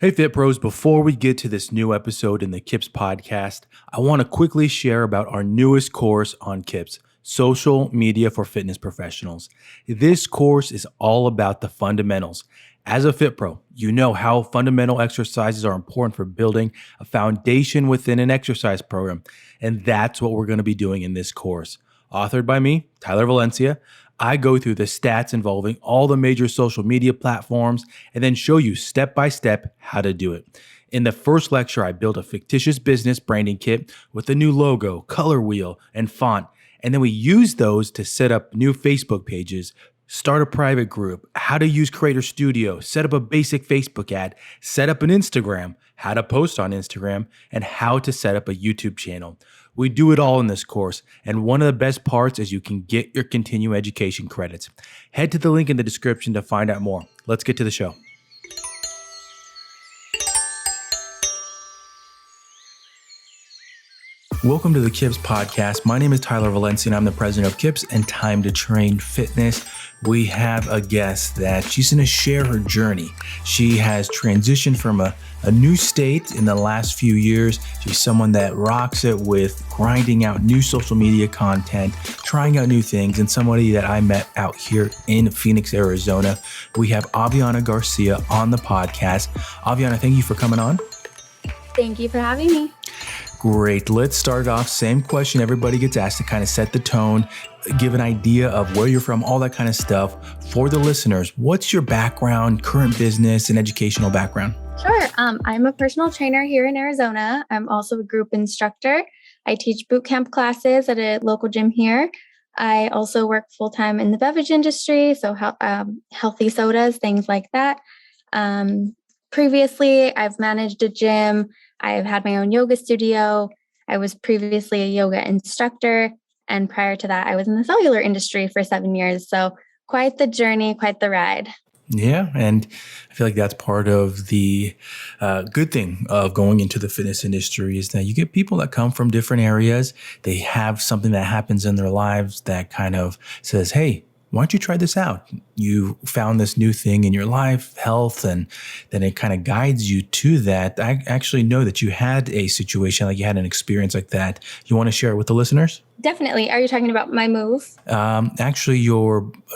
Hey Fit Pros, before we get to this new episode in the KIPS podcast, I want to quickly share about our newest course on KIPS, Social Media for Fitness Professionals. This course is all about the fundamentals. As a Fit Pro, you know how fundamental exercises are important for building a foundation within an exercise program, and that's what we're going to be doing in this course. Authored by me, Tyler Valencia, I go through the stats involving all the major social media platforms and then show you step by step how to do it. In the first lecture, I built a fictitious business branding kit with a new logo, color wheel, and font. And then we use those to set up new Facebook pages, start a private group, how to use Creator Studio, set up a basic Facebook ad, set up an Instagram, how to post on Instagram, and how to set up a YouTube channel. We do it all in this course, and one of the best parts is you can get your continuing education credits. Head to the link in the description to find out more. Let's get to the show. Welcome to the KIPS podcast. My name is Tyler Valencia, and I'm the president of KIPS and Time to Train Fitness. We have a guest that she's going to share her journey. She has transitioned from a new state in the last few years. She's someone that rocks it with grinding out new social media content, trying out new things, and somebody that I met out here in Phoenix, Arizona. We have Aviana Garcia on the podcast. Aviana, thank you for coming on. Thank you for having me. Great. Let's start off. Same question everybody gets asked to kind of set the tone, give an idea of where you're from, all that kind of stuff. For the listeners, what's your background, current business, and educational background? Sure. I'm a personal trainer here in Arizona. I'm also a group instructor. I teach boot camp classes at a local gym here. I also work full-time in the beverage industry, so healthy sodas, things like that. Previously, I've managed a gym. I've had my own yoga studio. I was previously a yoga instructor. And prior to that, I was in the cellular industry for 7 years. So quite the journey, quite the ride. Yeah. And I feel like that's part of the good thing of going into the fitness industry is that you get people that come from different areas. They have something that happens in their lives that kind of says, hey, why don't you try this out? You found this new thing in your life, health, and then it kind of guides you to that. I actually know that you had a situation, like you had an experience like that. You want to share it with the listeners? Definitely. Are you talking about my move? Actually,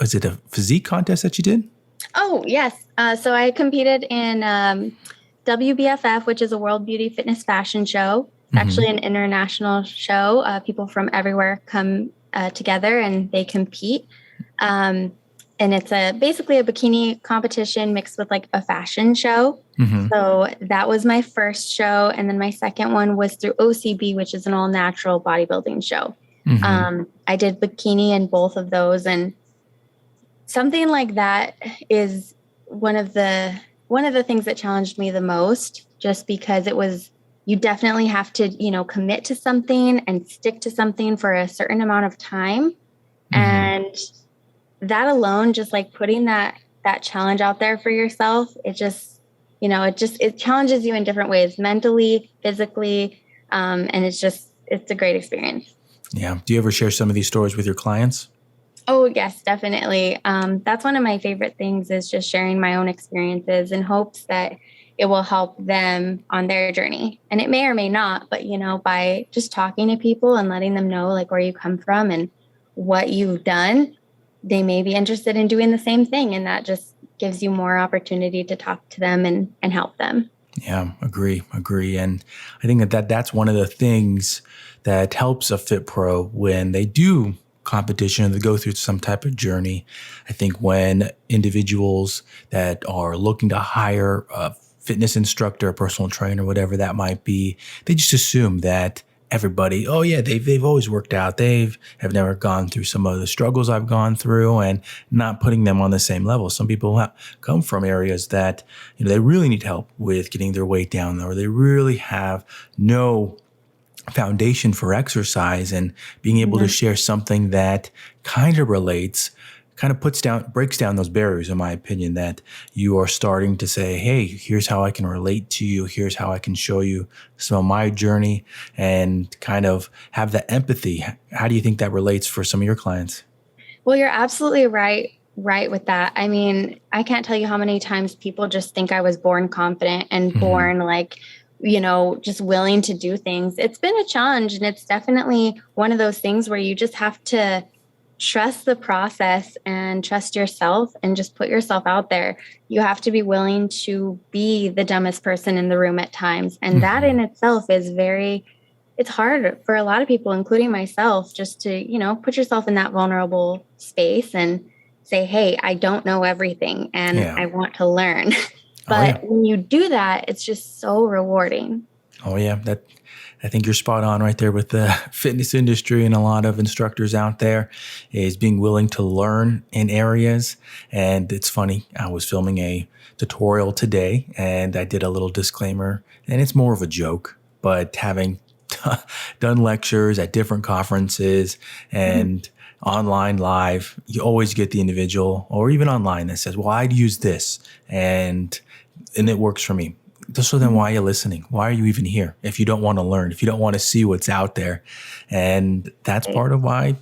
is it a physique contest that you did? Oh, yes. So I competed in WBFF, which is a World Beauty Fitness Fashion Show. It's actually an international show. People from everywhere come together and they compete. And it's basically a bikini competition mixed with like a fashion show. So that was my first show. And then my second one was through OCB, which is an all natural bodybuilding show. I did bikini in both of those. And something like that is one of the things that challenged me the most, just because you definitely have to, commit to something and stick to something for a certain amount of time. And that alone, just like putting that challenge out there for yourself, it challenges you in different ways, mentally, physically. And it's a great experience. Yeah. Do you ever share some of these stories with your clients? Oh, yes, definitely. That's one of my favorite things, is just sharing my own experiences in hopes that it will help them on their journey. And it may or may not, but, by just talking to people and letting them know like where you come from and what you've done, they may be interested in doing the same thing. And that just gives you more opportunity to talk to them and help them. Yeah, agree. And I think that's one of the things that helps a fit pro when they do competition and they go through some type of journey. I think when individuals that are looking to hire a fitness instructor, a personal trainer, whatever that might be, they just assume that everybody, oh yeah, they've always worked out. Have never gone through some of the struggles I've gone through, and not putting them on the same level. Some people come from areas that they really need help with getting their weight down, or they really have no foundation for exercise, and being able to share something that kind of breaks down those barriers, in my opinion, that you are starting to say, hey, here's how I can relate to you. Here's how I can show you some of my journey, and kind of have that empathy. How do you think that relates for some of your clients? Well, you're absolutely right. right with that. I mean, I can't tell you how many times people just think I was born confident and born like, just willing to do things. It's been a challenge, and it's definitely one of those things where you just have to trust the process and trust yourself and just put yourself out there. You have to be willing to be the dumbest person in the room at times. And that in itself is it's hard for a lot of people, including myself, just to, put yourself in that vulnerable space and say, hey, I don't know everything and I want to learn. But when you do that, it's just so rewarding. Oh, yeah. I think you're spot on right there with the fitness industry, and a lot of instructors out there is being willing to learn in areas. And it's funny, I was filming a tutorial today and I did a little disclaimer, and it's more of a joke, but having done lectures at different conferences and online live, you always get the individual, or even online, that says, well, I'd use this and it works for me. So then why are you listening? Why are you even here if you don't want to learn, if you don't want to see what's out there? And that's part of why,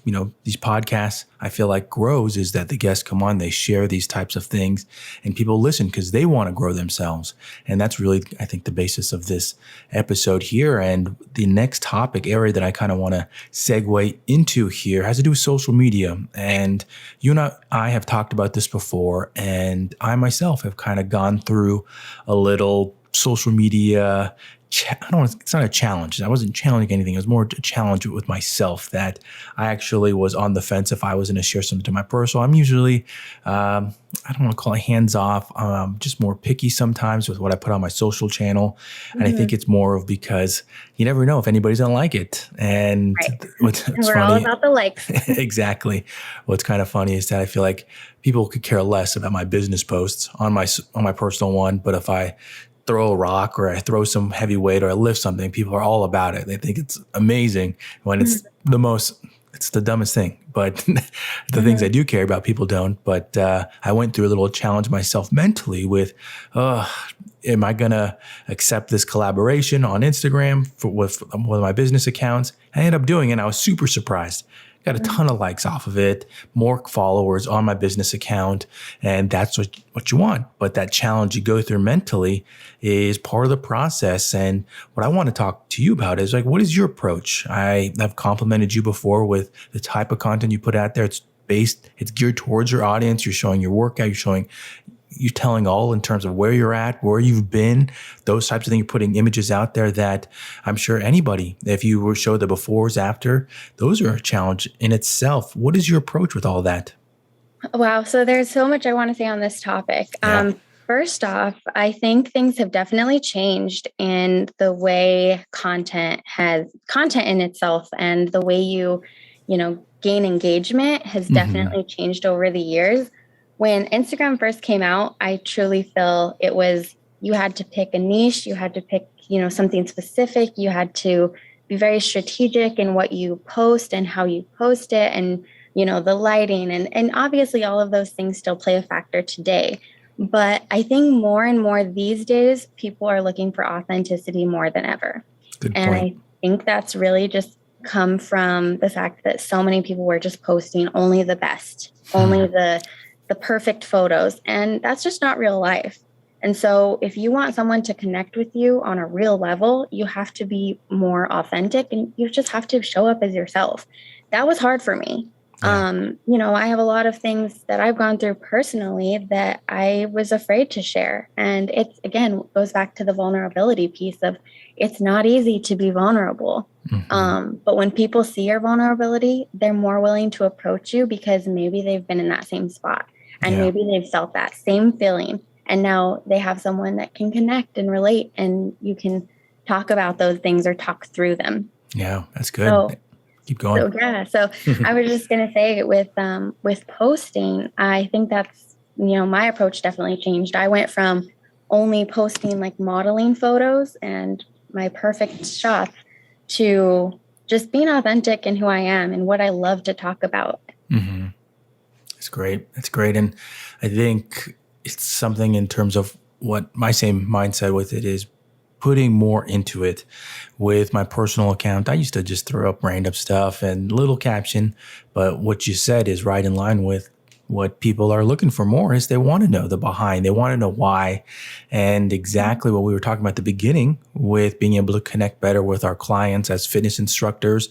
these podcasts, I feel like grows, is that the guests come on, they share these types of things and people listen because they want to grow themselves. And that's really, I think, the basis of this episode here. And the next topic area that I kind of want to segue into here has to do with social media. And you and I have talked about this before, and I myself have kind of gone through a little social media, it's not a challenge. I wasn't challenging anything. It was more a challenge with myself, that I actually was on the fence if I was going to share something to my personal. I'm usually, I don't want to call it hands off, just more picky sometimes with what I put on my social channel. And I think it's more of because you never know if anybody's going to like it. And what's we're funny, all about the likes. Exactly. What's kind of funny is that I feel like people could care less about my business posts on my personal one. But if I throw a rock or I throw some heavy weight or I lift something, people are all about it. They think it's amazing when it's it's the dumbest thing. But the things I do care about, people don't. But I went through a little challenge myself mentally with, am I going to accept this collaboration on Instagram with one of my business accounts? I ended up doing it, and I was super surprised. Got a ton of likes off of it, more followers on my business account, and that's what you want. But that challenge you go through mentally is part of the process. And what I want to talk to you about is, like, what is your approach? I've complimented you before with the type of content you put out there. It's geared towards your audience. You're showing your workout. You're telling all in terms of where you're at, where you've been, those types of things. You're putting images out there that I'm sure anybody, if you were show the befores, after, those are a challenge in itself. What is your approach with all that? Wow. So there's so much I want to say on this topic. Yeah. First off, I think things have definitely changed in the way content in itself, and the way you gain engagement has definitely changed over the years. When Instagram first came out, I truly feel it was, you had to pick a niche, you had to pick, something specific, you had to be very strategic in what you post and how you post it, and, the lighting, and obviously all of those things still play a factor today. But I think more and more these days, people are looking for authenticity more than ever. Good and point. I think that's really just come from the fact that so many people were just posting only the best, only the perfect photos. And that's just not real life. And so if you want someone to connect with you on a real level, you have to be more authentic, and you just have to show up as yourself. That was hard for me. Yeah. I have a lot of things that I've gone through personally that I was afraid to share. And it's, again, goes back to the vulnerability piece of, it's not easy to be vulnerable. But when people see your vulnerability, they're more willing to approach you because maybe they've been in that same spot. And maybe they've felt that same feeling. And now they have someone that can connect and relate, and you can talk about those things or talk through them. Yeah, that's good. Keep going. So I was just going to say with posting, I think that's, my approach definitely changed. I went from only posting like modeling photos and my perfect shots to just being authentic in who I am and what I love to talk about. That's great. That's great. And I think it's something in terms of what my same mindset with it is, putting more into it. With my personal account, I used to just throw up random stuff and little caption, but what you said is right in line with what people are looking for more is they want to know the behind. They want to know why. And exactly what we were talking about at the beginning with being able to connect better with our clients as fitness instructors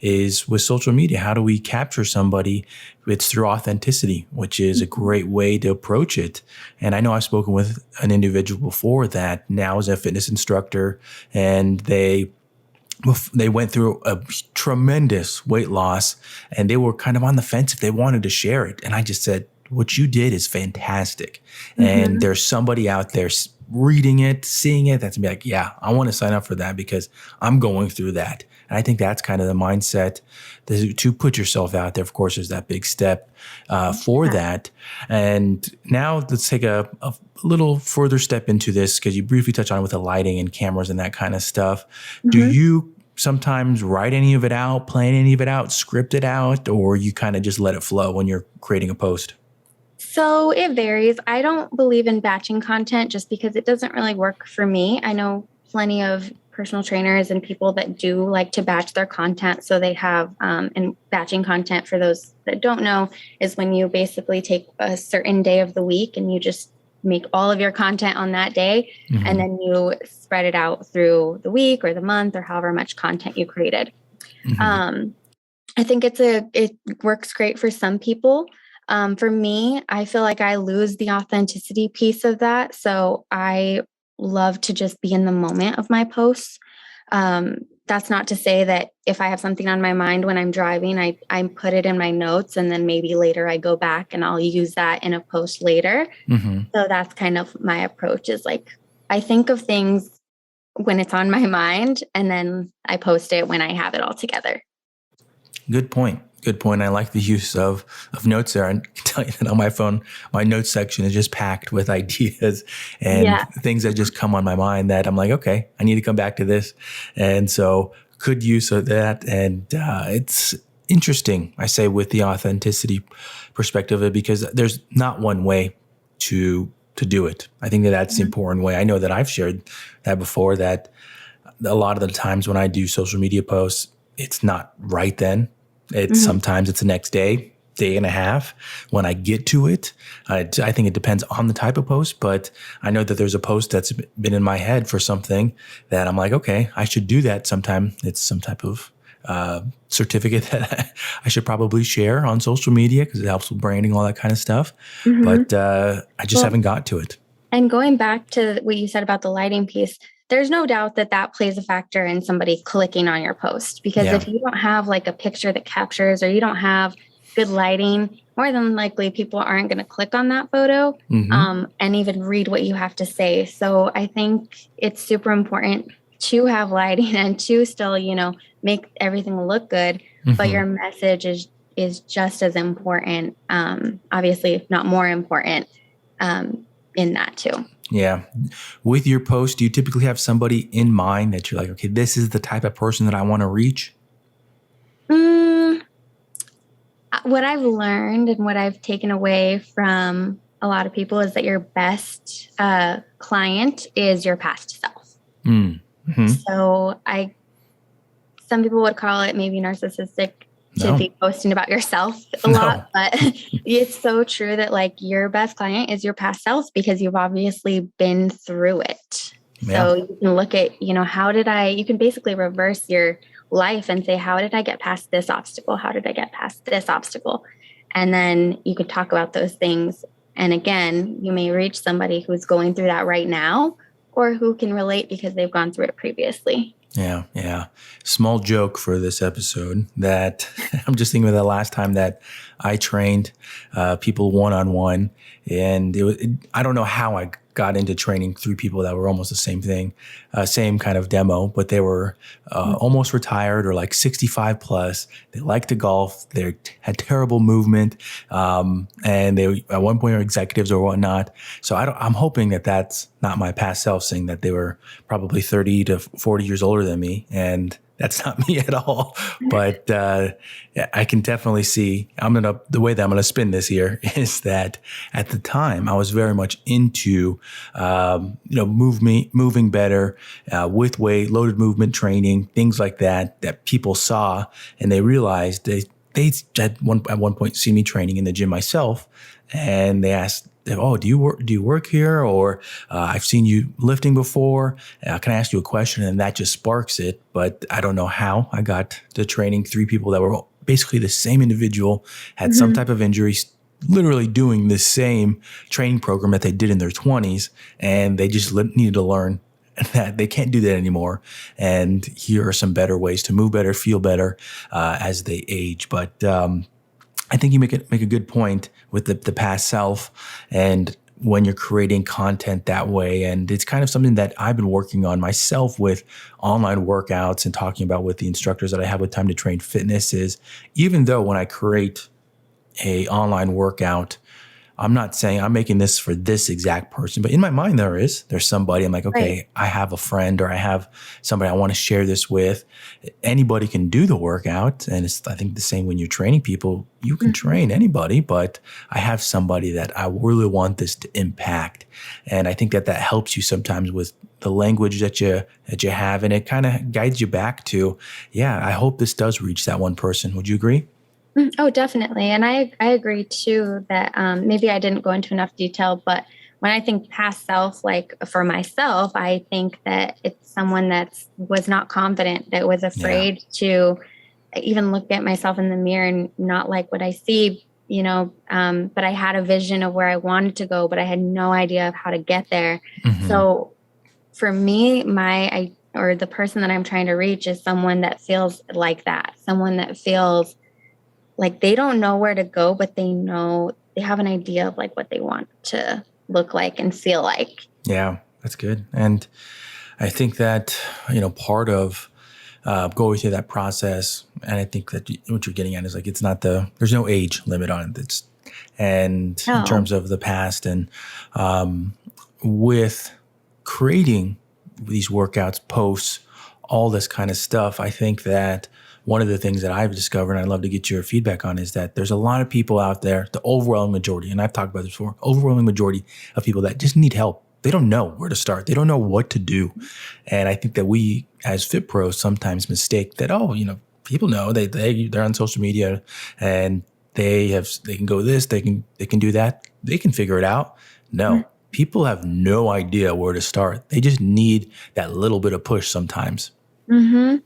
is with social media. How do we capture somebody? It's through authenticity, which is a great way to approach it. And I know I've spoken with an individual before that now is a fitness instructor, and they went through a tremendous weight loss and they were kind of on the fence if they wanted to share it. And I just said, what you did is fantastic. And there's somebody out there reading it, seeing it, that's gonna be like, yeah, I want to sign up for that because I'm going through that. And I think that's kind of the mindset to put yourself out there. Of course, there's that big step for that. And now let's take a little further step into this, because you briefly touched on it with the lighting and cameras and that kind of stuff. Do you sometimes write any of it out, plan any of it out, script it out, or you kind of just let it flow when you're creating a post? So it varies. I don't believe in batching content just because it doesn't really work for me. I know plenty of personal trainers and people that do like to batch their content. So they have, and batching content, for those that don't know, is when you basically take a certain day of the week and you just make all of your content on that day, and then you spread it out through the week or the month or however much content you created. I think it works great for some people. For me, I feel like I lose the authenticity piece of that. So I love to just be in the moment of my posts. That's not to say that if I have something on my mind when I'm driving, I put it in my notes and then maybe later I go back and I'll use that in a post later. So that's kind of my approach, is like, I think of things when it's on my mind and then I post it when I have it all together. Good point. Good point. I like the use of notes there. I can tell you that on my phone, my notes section is just packed with ideas and things that just come on my mind that I'm like, okay, I need to come back to this. And so good use of that. And it's interesting, I say, with the authenticity perspective of it, because there's not one way to do it. I think that's the important way. I know that I've shared that before, that a lot of the times when I do social media posts, it's not right then. It's sometimes it's the next day and a half when I get to it. I think it depends on the type of post, but I know that there's a post that's been in my head for something that I'm like, okay, I should do that sometime. It's some type of certificate that I should probably share on social media because it helps with branding, all that kind of stuff. But I just haven't got to it. And going back to what you said about the lighting piece, there's no doubt that plays a factor in somebody clicking on your post, because if you don't have like a picture that captures, or you don't have good lighting, more than likely people aren't going to click on that photo and even read what you have to say. So I think it's super important to have lighting and to still, make everything look good, but your message is just as important, obviously, if not more important, in that too. Yeah. With your post, do you typically have somebody in mind that you're like, okay, this is the type of person that I want to reach? What I've learned and what I've taken away from a lot of people is that your best client is your past self. So some people would call it maybe narcissistic to be posting about yourself a lot, but it's so true that like your best client is your past self, because you've obviously been through it. So you can look at, you can basically reverse your life and say, how did I get past this obstacle? How did I get past this obstacle? And then you could talk about those things. And again, you may reach somebody who's going through that right now, or who can relate because they've gone through it previously. Yeah. Small joke for this episode that I'm just thinking of the last time that I trained people one-on-one, and I don't know how I got into training 3 people that were almost the same thing, same kind of demo, but they were almost retired or like 65 plus. They liked to golf. They had terrible movement. And they at one point were executives or whatnot. So I'm hoping that that's not my past self, saying that they were probably 30 to 40 years older than me. And that's not me at all. But I can definitely see the way that I'm going to spin this here is that at the time I was very much into, moving better with weight, loaded movement training, things like that people saw, and they realized they at one point see me training in the gym myself, and they asked, "Oh, do you work here? Or I've seen you lifting before. Can I ask you a question?" And that just sparks it. But I don't know how I got to training 3 people that were basically the same individual, had some type of injuries, literally doing the same training program that they did in their 20s, and they just needed to learn that they can't do that anymore. And here are some better ways to move better, feel better as they age. But I think you make a good point with the past self, and when you're creating content that way. And it's kind of something that I've been working on myself with online workouts and talking about with the instructors that I have with Time to Train Fitness is, even though when I create a online workout, I'm not saying I'm making this for this exact person, but in my mind, there's somebody I'm like, okay, Right. I have a friend or I have somebody I want to share this with. Anybody can do the workout. And it's, I think the same when you're training people, you can train anybody, but I have somebody that I really want this to impact. And I think that helps you sometimes with the language that you have. And it kind of guides you back to, yeah, I hope this does reach that one person. Would you agree? Oh, definitely. And I agree too that maybe I didn't go into enough detail, but when I think past self, like for myself, I think that it's someone that was not confident, that was Yeah. afraid to even look at myself in the mirror and not like what I see, but I had a vision of where I wanted to go, but I had no idea of how to get there. Hmm. So for me, or the person that I'm trying to reach is someone that feels like that, someone that feels like they don't know where to go, but they know they have an idea of like what they want to look like and feel like. Yeah, that's good. And I think that, part of going through that process, and I think that what you're getting at is like, there's no age limit on it. And in No. terms of the past and with creating these workouts, posts, all this kind of stuff, I think that one of the things that I've discovered, and I'd love to get your feedback on, is that there's a lot of people out there, the overwhelming majority, and I've talked about this before, overwhelming majority of people that just need help. They don't know where to start. They don't know what to do. And I think that we as Fit Pros sometimes mistake that, people know they're on social media and they can go this, they can do that. They can figure it out. No, people have no idea where to start. They just need that little bit of push sometimes. Mm-hmm.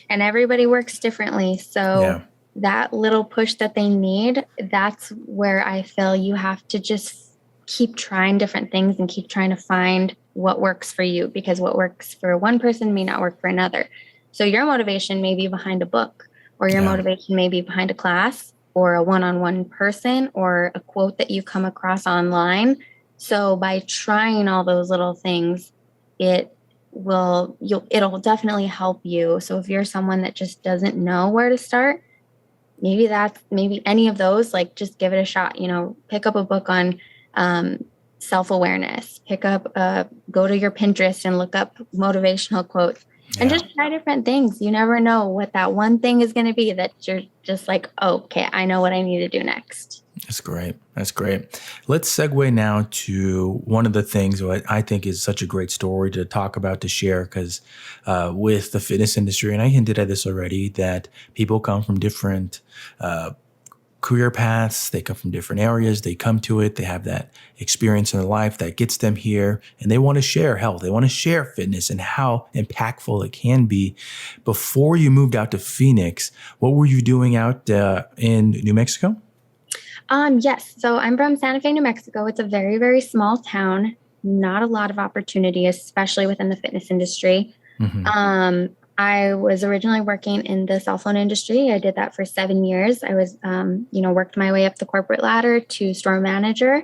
And everybody works differently. Yeah. So that little push that they need, that's where I feel you have to just keep trying different things and keep trying to find what works for you, because what works for one person may not work for another. So your motivation may be behind a book, or your Yeah. motivation may be behind a class or a one-on-one person or a quote that you come across online. So by trying all those little things, it'll definitely help you. So if you're someone that just doesn't know where to start, maybe any of those, like just give it a shot. Pick up a book on self-awareness, go to your Pinterest and look up motivational quotes and Yeah. just try different things. You never know what that one thing is going to be that you're just like, oh, okay, I know what I need to do next. That's great. That's great. Let's segue now to one of the things that I think is such a great story to talk about, to share, because with the fitness industry, and I hinted at this already, that people come from different career paths. They come from different areas. They come to it. They have that experience in their life that gets them here, and they want to share health. They want to share fitness and how impactful it can be. Before you moved out to Phoenix, what were you doing out in New Mexico? Yes. So I'm from Santa Fe, New Mexico. It's a very, very small town. Not a lot of opportunity, especially within the fitness industry. Hmm. I was originally working in the cell phone industry. I did that for 7 years. I was, worked my way up the corporate ladder to store manager,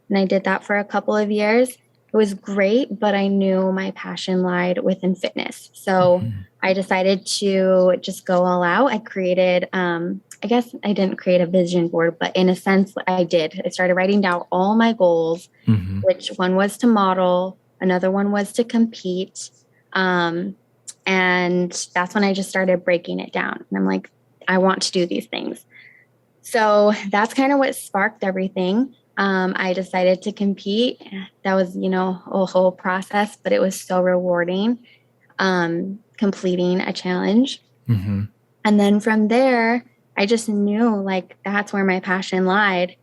and I did that for a couple of years. It was great, but I knew my passion lied within fitness. So I decided to just go all out. I created, I guess I didn't create a vision board, but in a sense, I did. I started writing down all my goals, Hmm. which one was to model, another one was to compete. And that's when I just started breaking it down. And I'm like, I want to do these things. So that's kind of what sparked everything. I decided to compete. That was, a whole process, but it was so rewarding, completing a challenge. Hmm. And then from there, I just knew like that's where my passion lied.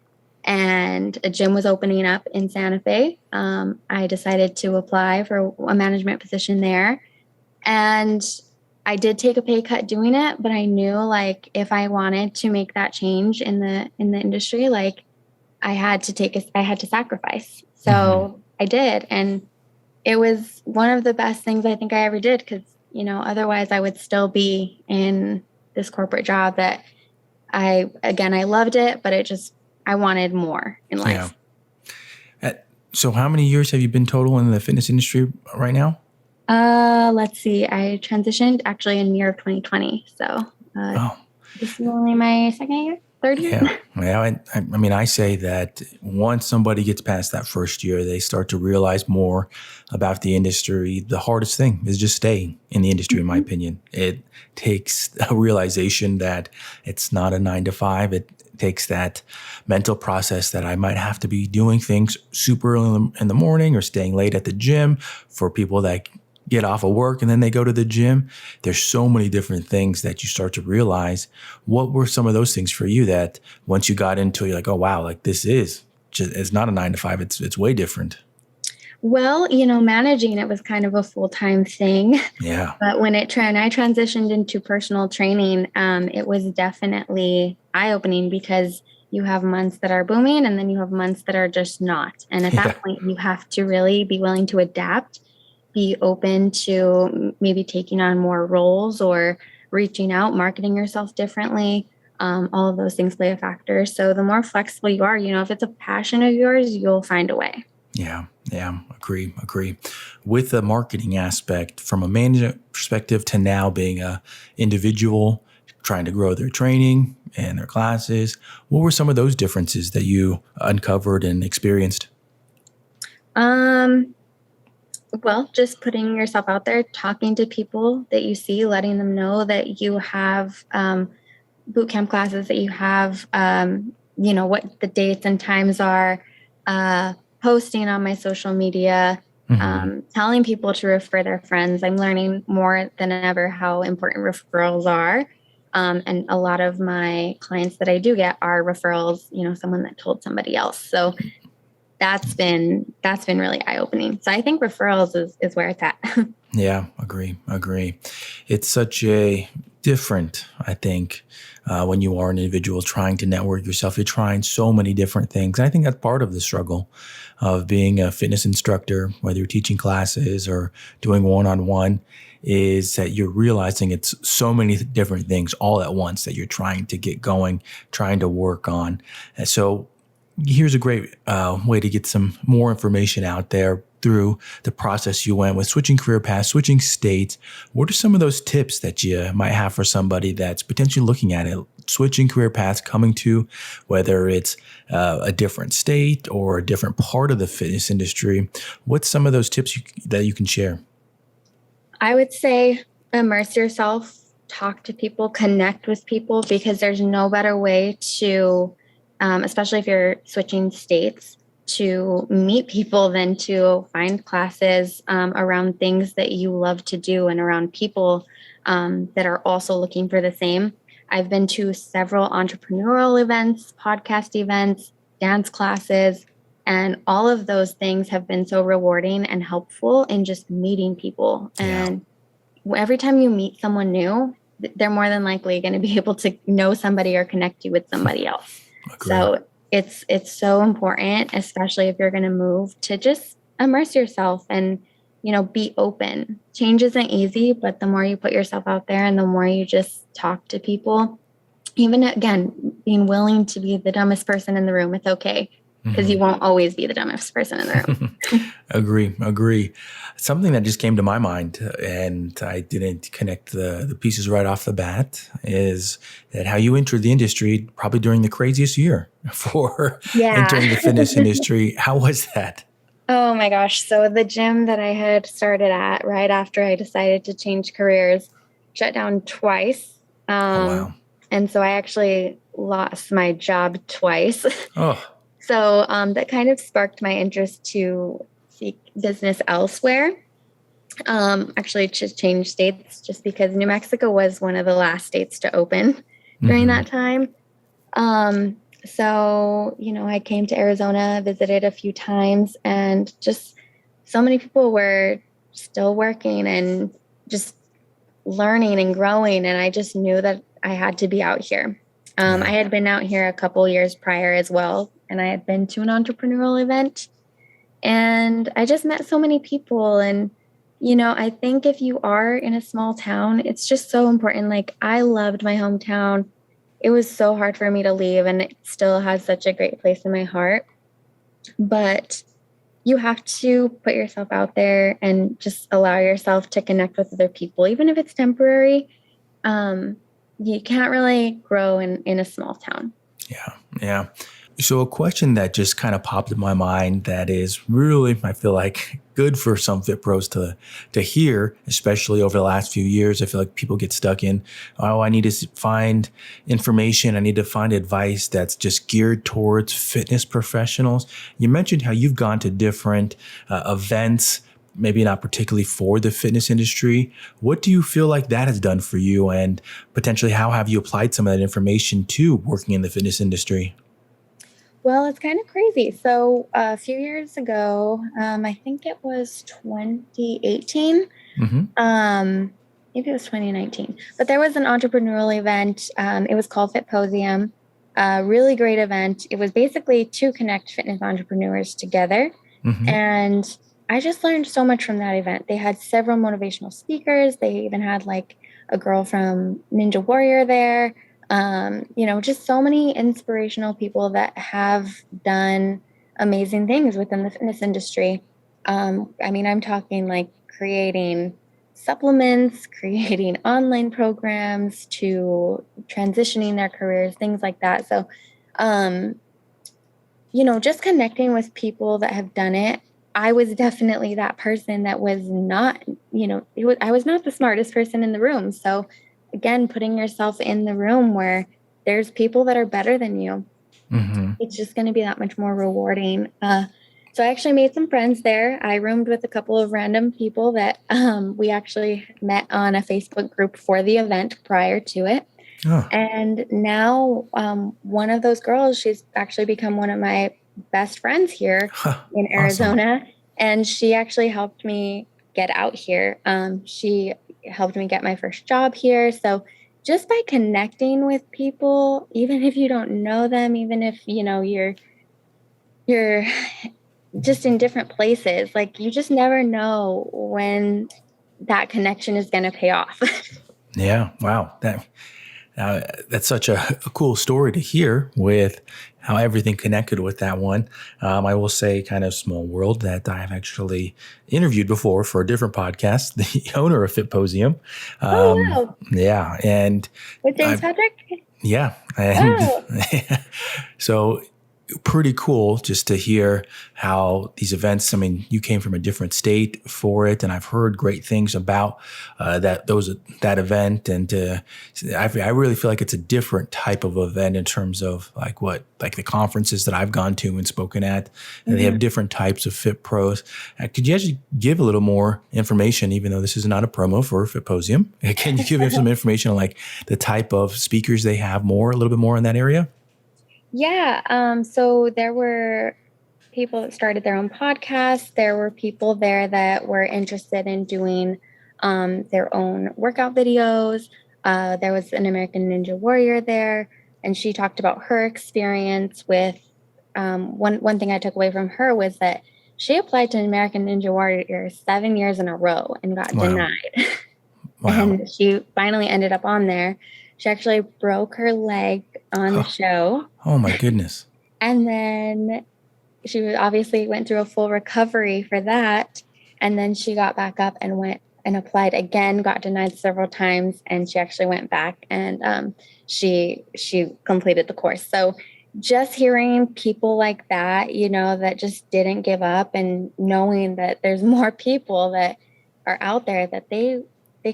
And a gym was opening up in Santa Fe. I decided to apply for a management position there. And I did take a pay cut doing it, but I knew like if I wanted to make that change in the industry, like I had to sacrifice. So I did. And it was one of the best things I think I ever did because, otherwise I would still be in this corporate job that I loved it, but I wanted more in life. Yeah. So how many years have you been total in the fitness industry right now? Let's see. I transitioned actually in the year of 2020. So this is only my third year. Yeah. Well, I mean, I say that once somebody gets past that first year, they start to realize more about the industry. The hardest thing is just staying in the industry, in my opinion. It takes a realization that it's not a 9 to 5. It takes that mental process that I might have to be doing things super early in the morning or staying late at the gym. For people that get off of work and then they go to the gym, there's so many different things that you start to realize. What were some of those things for you that once you got into it, you're like, oh, wow, like this is just, it's not a 9 to 5. It's way different. Well, managing it was kind of a full-time thing. Yeah. But when I transitioned into personal training, it was definitely eye-opening because you have months that are booming and then you have months that are just not. And at that point, you have to really be willing to adapt, be open to maybe taking on more roles or reaching out, marketing yourself differently. All of those things play a factor. So the more flexible you are, if it's a passion of yours, you'll find a way. Yeah. Agree. With the marketing aspect, from a management perspective to now being a individual trying to grow their training and their classes, what were some of those differences that you uncovered and experienced? Well, just putting yourself out there, talking to people that you see, letting them know that you have boot camp classes, that you have, what the dates and times are, posting on my social media, telling people to refer their friends. I'm learning more than ever how important referrals are. And a lot of my clients that I do get are referrals, someone that told somebody else. So that's been really eye-opening. So I think referrals is where it's at. Yeah, agree. It's such a different, I think, when you are an individual trying to network yourself. You're trying so many different things. And I think that's part of the struggle of being a fitness instructor, whether you're teaching classes or doing one-on-one, is that you're realizing it's so many different things all at once that you're trying to get going, trying to work on. And so here's a great way to get some more information out there through the process you went with switching career paths, switching states. What are some of those tips that you might have for somebody that's potentially looking at it, switching career paths, coming to whether it's a different state or a different part of the fitness industry? What's some of those tips that you can share? I would say immerse yourself, talk to people, connect with people, because there's no better way to especially if you're switching states, to meet people than to find classes around things that you love to do and around people that are also looking for the same. I've been to several entrepreneurial events, podcast events, dance classes, and all of those things have been so rewarding and helpful in just meeting people. And every time you meet someone new, they're more than likely going to be able to know somebody or connect you with somebody else. Agreed. So it's so important, especially if you're going to move, to just immerse yourself and, be open. Change isn't easy, but the more you put yourself out there and the more you just talk to people, even again, being willing to be the dumbest person in the room, it's okay. Because you won't always be the dumbest person in the room. Agree. Something that just came to my mind, and I didn't connect the pieces right off the bat, is that how you entered the industry probably during the craziest year for entering the fitness industry. How was that? Oh my gosh. So the gym that I had started at right after I decided to change careers shut down twice. Oh, wow. And so I actually lost my job twice. Oh. So that kind of sparked my interest to seek business elsewhere. Actually, to change states, just because New Mexico was one of the last states to open. during Mm-hmm. that time. So, I came to Arizona, visited a few times, and just so many people were still working and just learning and growing. And I just knew that I had to be out here. I Yeah. had been out here a couple years prior as well, and I had been to an entrepreneurial event, and I just met so many people. And, I think if you are in a small town, it's just so important. Like, I loved my hometown. It was so hard for me to leave, and it still has such a great place in my heart. But you have to put yourself out there and just allow yourself to connect with other people, even if it's temporary. Um, you can't really grow in a small town. Yeah. Yeah. So a question that just kind of popped in my mind that is really, I feel like, good for some fit pros to hear, especially over the last few years. I feel like people get stuck in, oh, I need to find information. I need to find advice that's just geared towards fitness professionals. You mentioned how you've gone to different events, maybe not particularly for the fitness industry. What do you feel like that has done for you? And potentially, how have you applied some of that information to working in the fitness industry? Well, it's kind of crazy. So a few years ago, I think it was 2018. Mm-hmm. Maybe it was 2019, but there was an entrepreneurial event. It was called Fitposium, a really great event. It was basically to connect fitness entrepreneurs together. Mm-hmm. And I just learned so much from that event. They had several motivational speakers. They even had like a girl from Ninja Warrior there. Just so many inspirational people that have done amazing things within the fitness industry. I'm talking like creating supplements, creating online programs, to transitioning their careers, things like that. So, um, just connecting with people that have done it. I was definitely that person that was not, I was not the smartest person in the room. So, again, putting yourself in the room where there's people that are better than you, Mm-hmm. it's just going to be that much more rewarding. So I actually made some friends there. I roomed with a couple of random people that we actually met on a Facebook group for the event prior to it. Oh, And now one of those girls, she's actually become one of my best friends here huh, in awesome. Arizona. And she actually helped me get out here. She helped me get my first job here. So just by connecting with people, even if you don't know them, even if, you're just in different places, like you just never know when that connection is going to pay off. Yeah. Wow. That's such a cool story to hear with how everything connected with that one. I will say, kind of small world, that I've actually interviewed before for a different podcast, the owner of Fitposium. Oh, Um, wow. yeah. And With James I, Patrick? yeah. And Oh, so pretty cool just to hear how these events. I mean, you came from a different state for it, and I've heard great things about that event. And I really feel like it's a different type of event in terms of like the conferences that I've gone to and spoken at. And they have mhm. different types of fit pros. Could you actually give a little more information, even though this is not a promo for Fitposium? Can you give him some information on like the type of speakers they have a little bit more in that area? Yeah. So there were people that started their own podcasts. There were people there that were interested in doing their own workout videos. There was an American Ninja Warrior there, and she talked about her experience with one thing I took away from her was that she applied to American Ninja Warrior 7 years in a row and got Wow. denied. Wow. And she finally ended up on there. She actually broke her leg on the Huh. show. Oh my goodness. And then she obviously went through a full recovery for that. And then she got back up and went and applied again, got denied several times. And she actually went back and she completed the course. So just hearing people like that, that just didn't give up, and knowing that there's more people that are out there, that they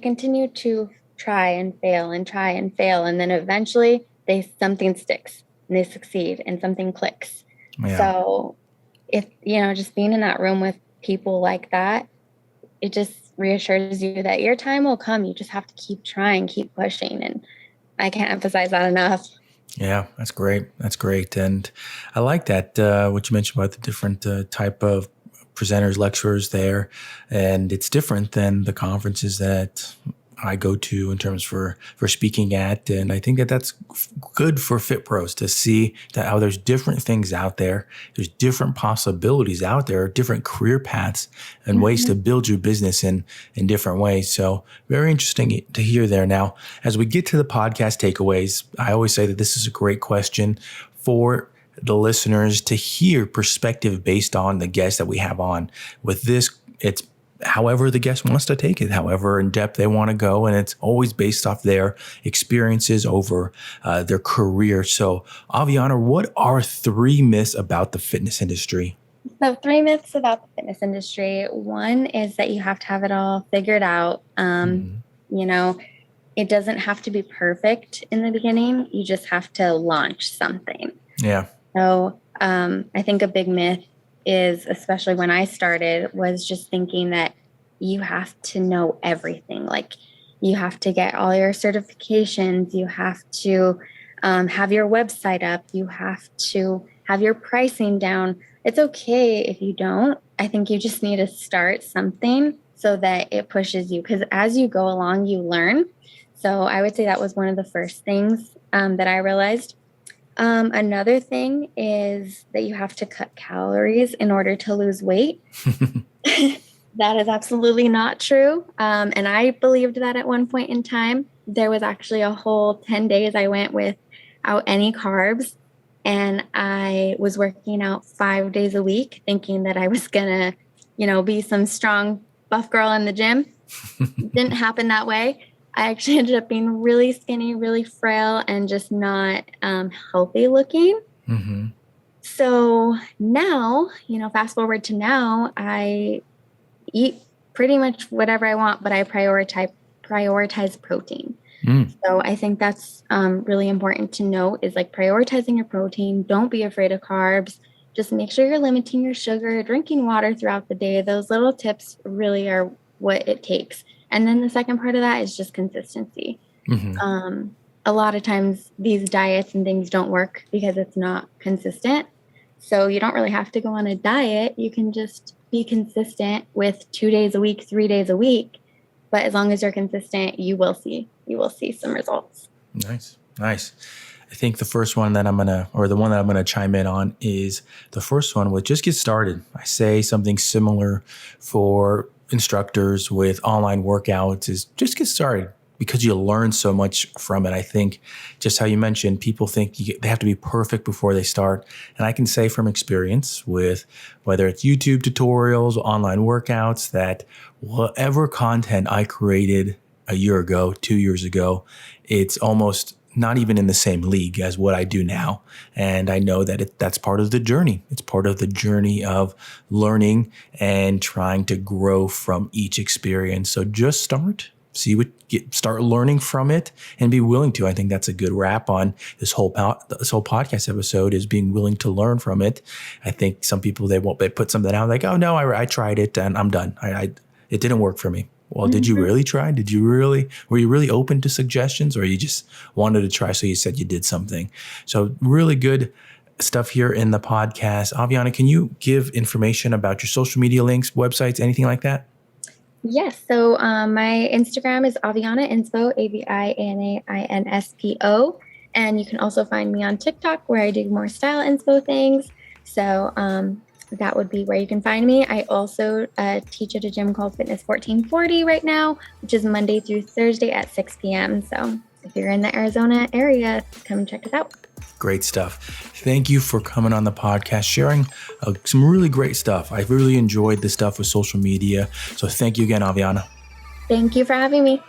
continue to try and fail and try and fail. And then eventually something sticks and they succeed and something clicks. Yeah. So if, just being in that room with people like that, it just reassures you that your time will come. You just have to keep trying, keep pushing. And I can't emphasize that enough. Yeah, that's great. That's great. And I like that, what you mentioned about the different type of presenters, lecturers there. And it's different than the conferences that I go to in terms for speaking at. And I think that that's good for Fit Pros to see that how there's different things out there. There's different possibilities out there, different career paths and ways to build your business in different ways. So very interesting to hear there. Now, as we get to the podcast takeaways, I always say that this is a great question for the listeners to hear perspective based on the guests that we have on. With this, it's however the guest wants to take it, however in depth they want to go. And it's always based off their experiences over their career. So Aviana, what are 3 myths about the fitness industry? So 3 myths about the fitness industry. One is that you have to have it all figured out. You know, it doesn't have to be perfect in the beginning. You just have to launch something. Yeah. So I think a big myth is, especially when I started, was just thinking that you have to know everything. Like you have to get all your certifications. You have to have your website up. You have to have your pricing down. It's okay if you don't. I think you just need to start something so that it pushes you, because as you go along, you learn. So I would say that was one of the first things that I realized. Another thing is that you have to cut calories in order to lose weight. That is absolutely not true. And I believed that at one point in time. There was actually a whole 10 days I went without any carbs. And I was working out 5 days a week, thinking that I was going to, be some strong buff girl in the gym. Didn't happen that way. I actually ended up being really skinny, really frail, and just not healthy looking. So now, fast forward to now, I eat pretty much whatever I want, but I prioritize protein. So I think that's really important to note, is like prioritizing your protein. Don't be afraid of carbs. Just make sure you're limiting your sugar, drinking water throughout the day. Those little tips really are what it takes. And then the second part of that is just consistency. A lot of times these diets and things don't work because it's not consistent. So you don't really have to go on a diet. You can just be consistent with 2 days a week, 3 days a week. But as long as you're consistent, you will see some results. Nice. I think the first one that the one that I'm going to chime in on is the first one with just get started. I say something similar for instructors with online workouts is just get started, because you learn so much from it. I think just how you mentioned, people think they have to be perfect before they start. And I can say from experience with whether it's YouTube tutorials, online workouts, that whatever content I created a year ago, 2 years ago, it's almost not even in the same league as what I do now. And I know that that's part of the journey. It's part of the journey of learning and trying to grow from each experience. So just start, start learning from it and be willing to. I think that's a good wrap on this whole podcast episode, is being willing to learn from it. I think some people, they put something out like, oh no, I tried it and I'm done. It didn't work for me. Well, did you really try? Were you really open to suggestions, or you just wanted to try? So you said you did something. So really good stuff here in the podcast. Aviana, can you give information about your social media links, websites, anything like that? Yes. So my Instagram is Aviana Inspo, AvianaInspo. And you can also find me on TikTok, where I do more style inspo things. So that would be where you can find me. I also teach at a gym called Fitness 1440 right now, which is Monday through Thursday at 6 p.m. So if you're in the Arizona area, come check us out. Great stuff. Thank you for coming on the podcast, sharing some really great stuff. I really enjoyed the stuff with social media. So thank you again, Aviana. Thank you for having me.